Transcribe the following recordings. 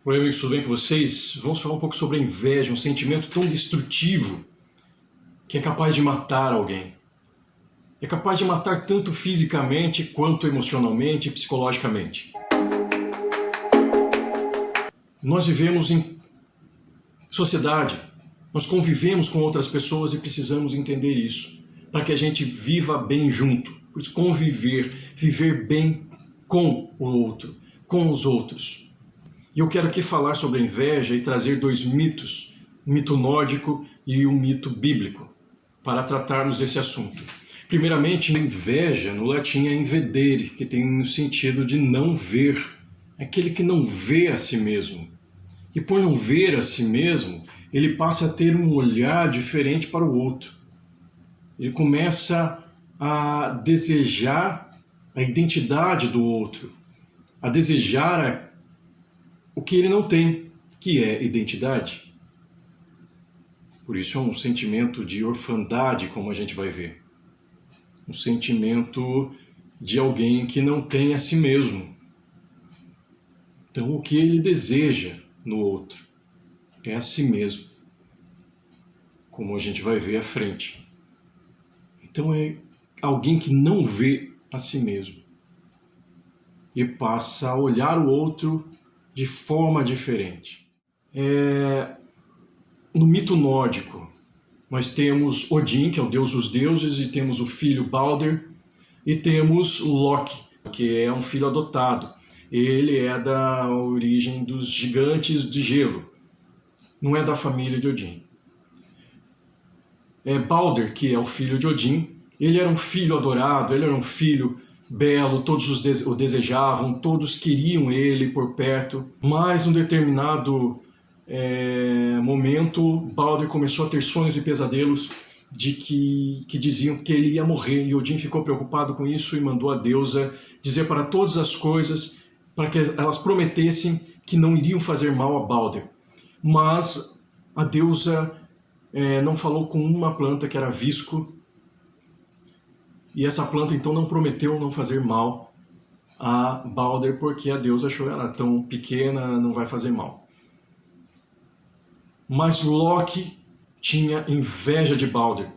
Oi, amigos, tudo bem com vocês? Vamos falar um pouco sobre a inveja, um sentimento tão destrutivo que é capaz de matar alguém. É capaz de matar tanto fisicamente quanto emocionalmente e psicologicamente. Nós vivemos em sociedade, nós convivemos com outras pessoas e precisamos entender isso, para que a gente viva bem junto. Por isso, conviver, viver bem com o outro, com os outros. E eu quero aqui falar sobre a inveja e trazer dois mitos, um mito nórdico e um mito bíblico, para tratarmos desse assunto. Primeiramente, a inveja, no latim, é invedere, que tem o sentido de não ver, aquele que não vê a si mesmo. E por não ver a si mesmo, ele passa a ter um olhar diferente para o outro. Ele começa a desejar a identidade do outro, a desejar o que ele não tem, que é identidade. Por isso é um sentimento de orfandade, como a gente vai ver. Um sentimento de alguém que não tem a si mesmo. Então o que ele deseja no outro é a si mesmo, como a gente vai ver à frente. Então é alguém que não vê a si mesmo e passa a olhar o outro de forma diferente. No mito nórdico, nós temos Odin, que é o deus dos deuses, e temos o filho Balder, e temos Loki, que é um filho adotado. Ele é da origem dos gigantes de gelo, não é da família de Odin. Balder, que é o filho de Odin, ele era um filho adorado, ele era um filho belo, todos o desejavam, todos queriam ele por perto, mas num determinado momento, Balder começou a ter sonhos e pesadelos de que diziam que ele ia morrer, e Odin ficou preocupado com isso e mandou a deusa dizer para todas as coisas, para que elas prometessem que não iriam fazer mal a Balder. Mas a deusa não falou com uma planta, que era visco, e essa planta então não prometeu não fazer mal a Balder, porque a deusa achou ela tão pequena, não vai fazer mal. Mas Loki tinha inveja de Balder.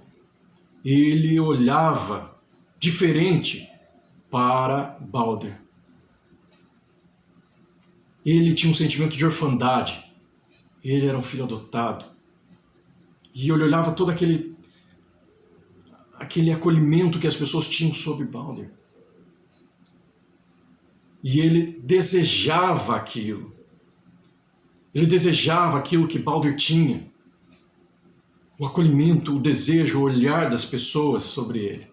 Ele olhava diferente para Balder. Ele tinha um sentimento de orfandade. Ele era um filho adotado. E ele olhava todo aquele acolhimento que as pessoas tinham sobre Balder. E ele desejava aquilo. Ele desejava aquilo que Balder tinha. O acolhimento, o desejo, o olhar das pessoas sobre ele.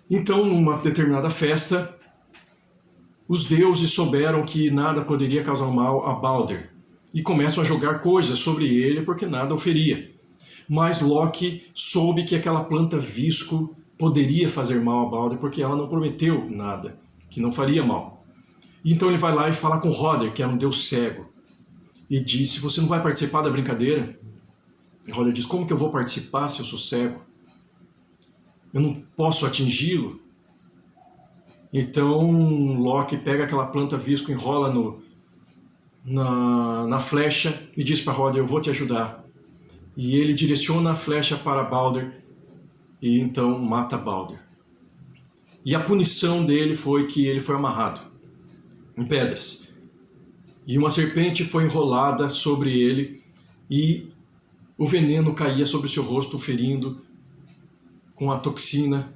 Então, numa determinada festa, os deuses souberam que nada poderia causar mal a Balder e começam a jogar coisas sobre ele porque nada o feria. Mas Loki soube que aquela planta visco poderia fazer mal a Balder porque ela não prometeu nada, que não faria mal. Então ele vai lá e fala com Hoder, que era um deus cego, e disse: você não vai participar da brincadeira? E Hoder diz: como que eu vou participar se eu sou cego? Eu não posso atingi-lo? Então Loki pega aquela planta visco, enrola na flecha e diz para Hoder: eu vou te ajudar. E ele direciona a flecha para Balder e então mata Balder. E a punição dele foi que ele foi amarrado em pedras. E uma serpente foi enrolada sobre ele e o veneno caía sobre o seu rosto, ferindo com a toxina,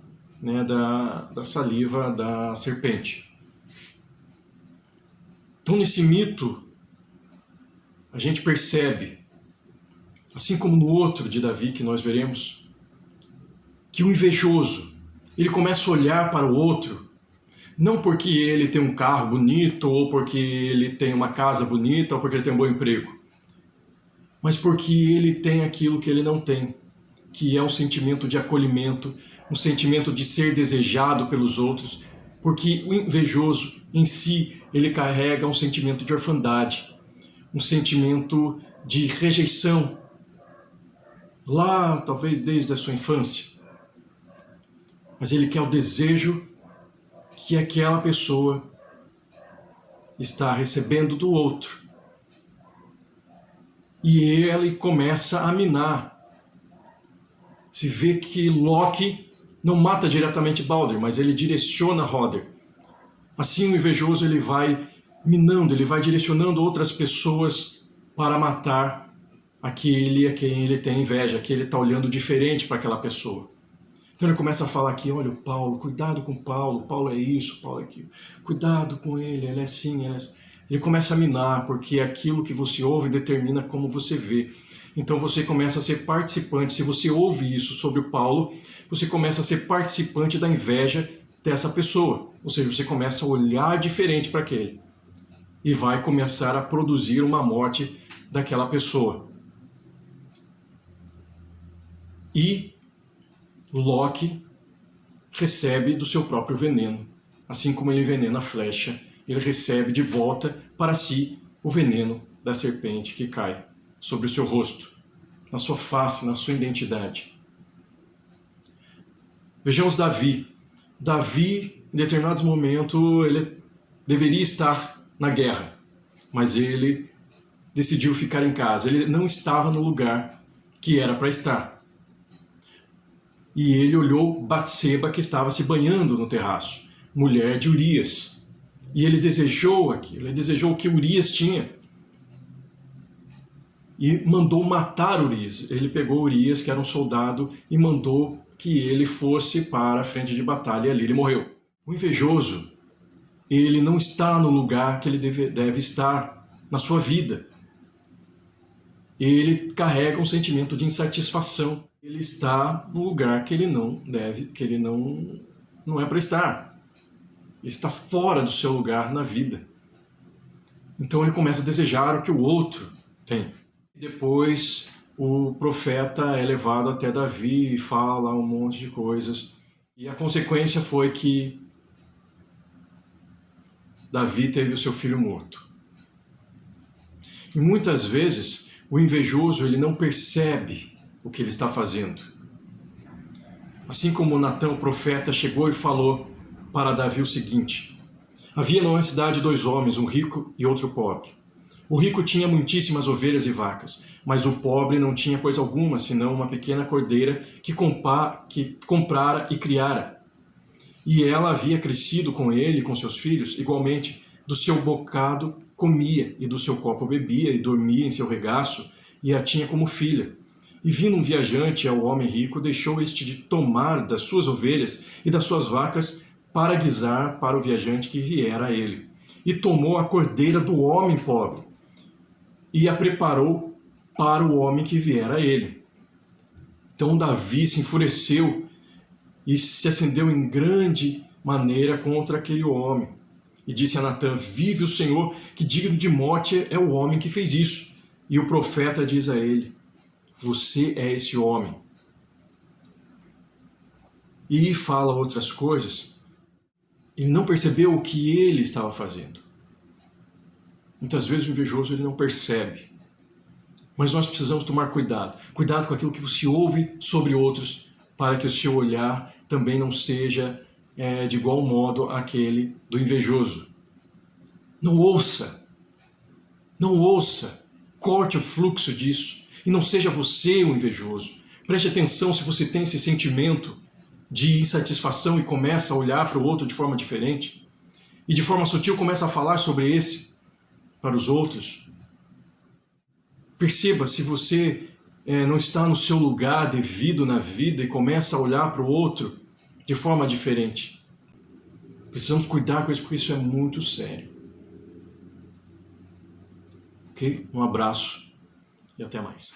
da saliva da serpente. Então, nesse mito, a gente percebe, assim como no outro de Davi que nós veremos, que o invejoso, ele começa a olhar para o outro, não porque ele tem um carro bonito, ou porque ele tem uma casa bonita, ou porque ele tem um bom emprego, mas porque ele tem aquilo que ele não tem, que é um sentimento de acolhimento, um sentimento de ser desejado pelos outros, porque o invejoso em si, ele carrega um sentimento de orfandade, um sentimento de rejeição, lá talvez desde a sua infância. Mas ele quer o desejo que aquela pessoa está recebendo do outro. E ele começa a minar. Se vê que Loki não mata diretamente Balder, mas ele direciona Hoder. Assim o invejoso ele vai minando, ele vai direcionando outras pessoas para matar aquele a quem ele tem inveja, que ele está olhando diferente para aquela pessoa. Então ele começa a falar aqui, olha o Paulo, cuidado com o Paulo é isso, Paulo é aquilo, cuidado com ele é assim, ele é assim. Ele começa a minar, porque aquilo que você ouve determina como você vê. Então você começa a ser participante, se você ouve isso sobre o Paulo, você começa a ser participante da inveja dessa pessoa. Ou seja, você começa a olhar diferente para aquele. E vai começar a produzir uma morte daquela pessoa. E Loki recebe do seu próprio veneno. Assim como ele envenena a flecha, ele recebe de volta para si o veneno da serpente que cai sobre o seu rosto, na sua face, na sua identidade. Vejamos Davi. Davi, em determinado momento, ele deveria estar na guerra, mas ele decidiu ficar em casa. Ele não estava no lugar que era para estar. E ele olhou Batseba, que estava se banhando no terraço, mulher de Urias. E ele desejou aquilo, ele desejou o que Urias tinha. E mandou matar Urias. Ele pegou Urias, que era um soldado, e mandou que ele fosse para a frente de batalha, e ali ele morreu. O invejoso, ele não está no lugar que ele deve estar na sua vida. Ele carrega um sentimento de insatisfação. Ele está no lugar que ele não deve, que ele não é para estar. Ele está fora do seu lugar na vida. Então ele começa a desejar o que o outro tem. Depois o profeta é levado até Davi e fala um monte de coisas. E a consequência foi que Davi teve o seu filho morto. E muitas vezes o invejoso ele não percebe o que ele está fazendo. Assim como Natã, o profeta, chegou e falou para Davi o seguinte: havia numa cidade 2 homens, um rico e outro pobre. O rico tinha muitíssimas ovelhas e vacas, mas o pobre não tinha coisa alguma, senão uma pequena cordeira que comprara e criara. E ela havia crescido com ele e com seus filhos, igualmente, do seu bocado comia, e do seu copo bebia, e dormia em seu regaço, e a tinha como filha. E vindo um viajante ao homem rico, deixou este de tomar das suas ovelhas e das suas vacas para guisar para o viajante que viera a ele. E tomou a cordeira do homem pobre, e a preparou para o homem que viera a ele. Então Davi se enfureceu e se acendeu em grande maneira contra aquele homem. E disse a Natã: vive o Senhor, que digno de morte é o homem que fez isso. E o profeta diz a ele: você é esse homem. E fala outras coisas. Ele não percebeu o que ele estava fazendo. Muitas vezes o invejoso ele não percebe. Mas nós precisamos tomar cuidado. Cuidado com aquilo que você ouve sobre outros, para que o seu olhar também não seja de igual modo aquele do invejoso. Não ouça. Não ouça. Corte o fluxo disso. E não seja você o invejoso. Preste atenção se você tem esse sentimento de insatisfação e começa a olhar para o outro de forma diferente. E de forma sutil começa a falar sobre esse para os outros. Perceba se você não está no seu lugar devido na vida e começa a olhar para o outro de forma diferente. Precisamos cuidar com isso, porque isso é muito sério. Ok? Um abraço e até mais.